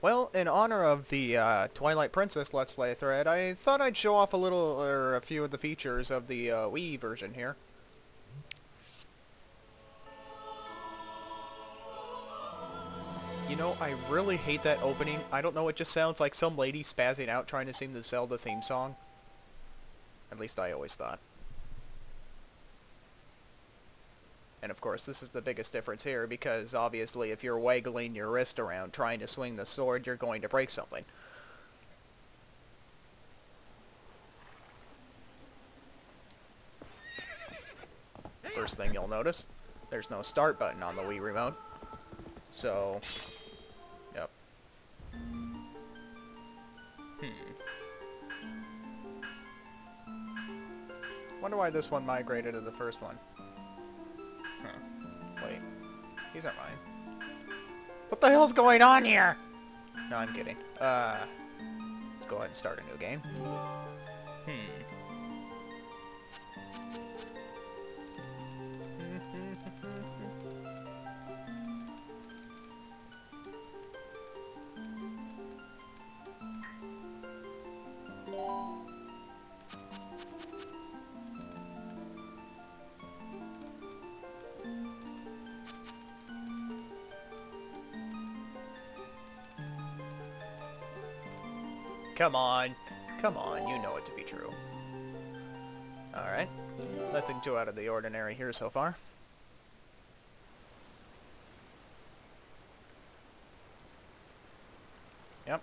Well, in honor of the Twilight Princess Let's Play thread, I thought I'd show off a little, or a few of the features of the Wii version here. You know, I really hate that opening. I don't know, it just sounds like some lady spazzing out trying to sing the Zelda theme song. At least I always thought. And of course, this is the biggest difference here, because obviously if you're waggling your wrist around trying to swing the sword, you're going to break something. First thing you'll notice, there's no start button on the Wii remote. So, yep. Wonder why this one migrated to the first one. Wait, these aren't mine. What the hell's going on here? No, I'm kidding. Let's go ahead and start a new game. Come on, you know it to be true. Alright, nothing too out of the ordinary here so far. Yep,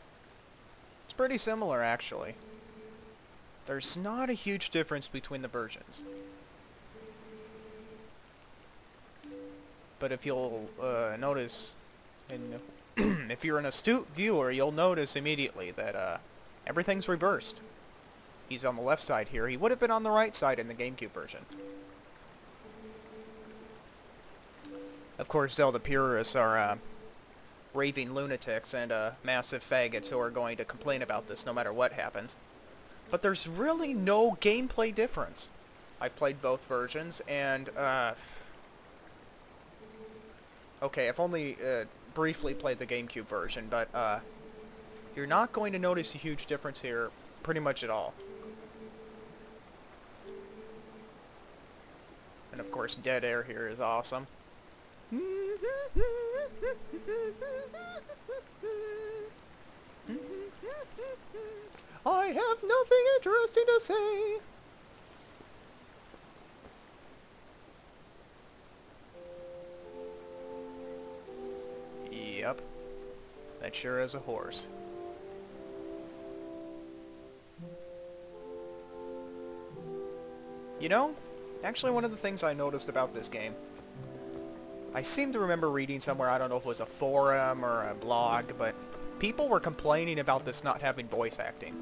it's pretty similar actually. There's not a huge difference between the versions. But if you'll notice, if you're an astute viewer, you'll notice immediately that everything's reversed. He's on the left side here. He would have been on the right side in the GameCube version. Of course, Zelda purists are raving lunatics and massive faggots who are going to complain about this no matter what happens. But there's really no gameplay difference. I've played both versions, and okay, I've only briefly played the GameCube version, but you're not going to notice a huge difference here pretty much at all. And of course, dead air here is awesome. I have nothing interesting to say. Yep. That sure is a horse. You know, actually one of the things I noticed about this game, I seem to remember reading somewhere, I don't know if it was a forum or a blog, but people were complaining about this not having voice acting.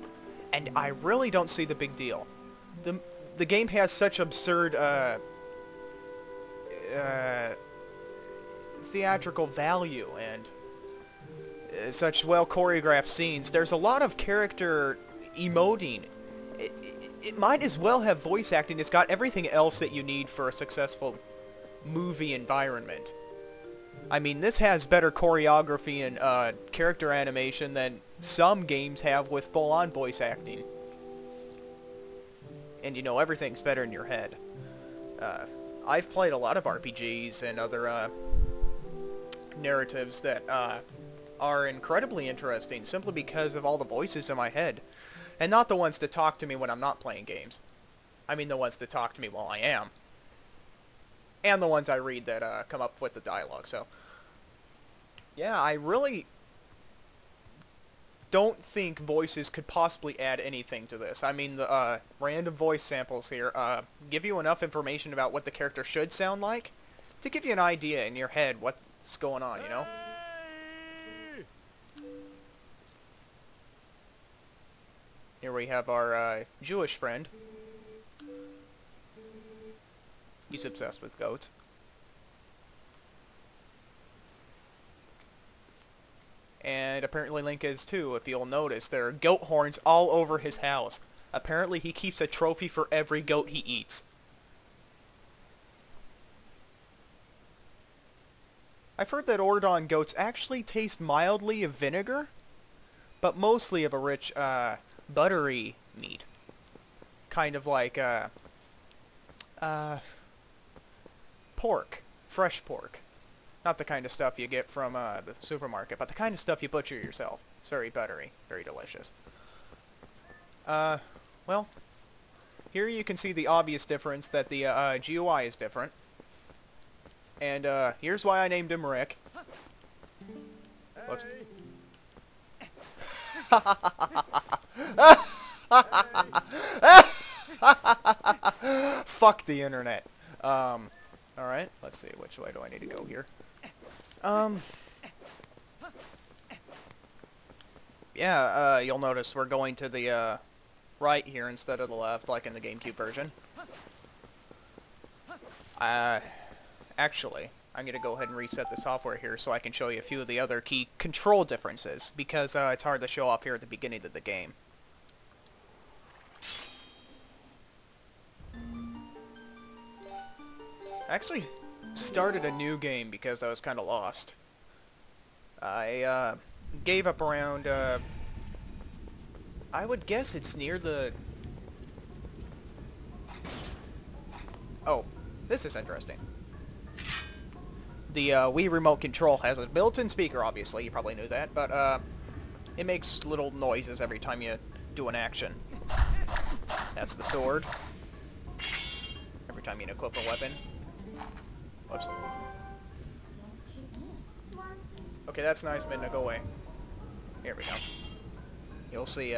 And I really don't see the big deal. The game has such absurd theatrical value and such well choreographed scenes. There's a lot of character emoting. It might as well have voice acting. It's got everything else that you need for a successful movie environment. I mean, this has better choreography and character animation than some games have with full-on voice acting. And you know, everything's better in your head. I've played a lot of RPGs and other narratives that are incredibly interesting simply because of all the voices in my head. And not the ones that talk to me when I'm not playing games. I mean the ones that talk to me while I am. And the ones I read that come up with the dialogue, so... Yeah, I really don't think voices could possibly add anything to this. I mean, the random voice samples here give you enough information about what the character should sound like to give you an idea in your head what's going on, you know? Here we have our Jewish friend. He's obsessed with goats. And apparently Link is too, if you'll notice. There are goat horns all over his house. Apparently he keeps a trophy for every goat he eats. I've heard that Ordon goats actually taste mildly of vinegar. but mostly of a rich, buttery meat. Kind of like, pork. Fresh pork. Not the kind of stuff you get from, the supermarket, but the kind of stuff you butcher yourself. It's very buttery. Very delicious. Well, here you can see the obvious difference that the, GUI is different. And, here's why I named him Rick. Whoops. Fuck the internet. Alright, let's see, which way do I need to go here? Yeah, you'll notice we're going to the, right here instead of the left, like in the GameCube version. Actually, I'm going to go ahead and reset the software here so I can show you a few of the other key control differences, because it's hard to show off here at the beginning of the game. I actually started a new game because I was kind of lost. I gave up around, I would guess it's near the... Oh, this is interesting. The Wii Remote Control has a built-in speaker, obviously, you probably knew that, but it makes little noises every time you do an action. That's the sword. Every time you equip a weapon. Whoops. Okay, that's nice, Midna, go away. Here we go. You'll see,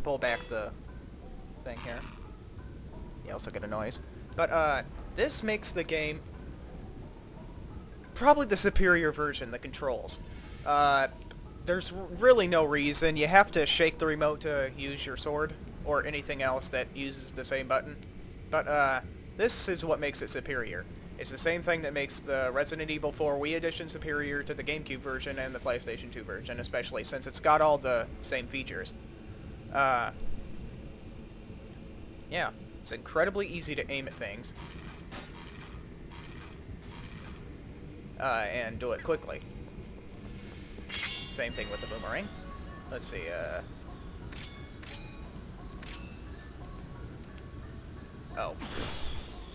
pull back the thing here. You also get a noise. But, this makes the game probably the superior version, the controls. There's really no reason. You have to shake the remote to use your sword, or anything else that uses the same button. But, this is what makes it superior. It's the same thing that makes the Resident Evil 4 Wii Edition superior to the GameCube version and the PlayStation 2 version, especially since it's got all the same features. Yeah, it's incredibly easy to aim at things. And do it quickly. Same thing with the boomerang. Let's see, Oh.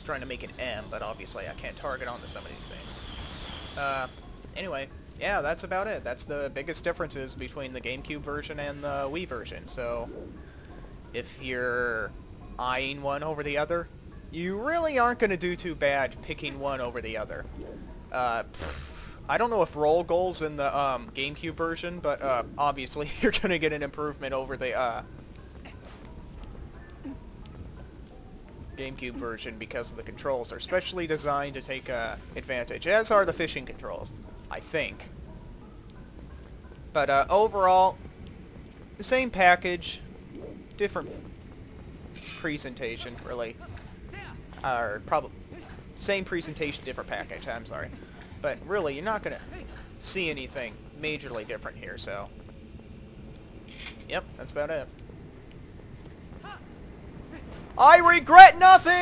Trying to make an M, but obviously I can't target onto some of these things. Anyway, yeah, that's about it. That's the biggest differences between the GameCube version and the Wii version. So, if you're eyeing one over the other, you really aren't going to do too bad picking one over the other. I don't know if roll goals in the GameCube version, but obviously you're going to get an improvement over the GameCube version because of the controls are specially designed to take advantage, as are the fishing controls, I think. But overall, the same package, different presentation, really. Or probably same presentation, different package, I'm sorry. But really, you're not going to see anything majorly different here, so... Yep, that's about it. I regret nothing!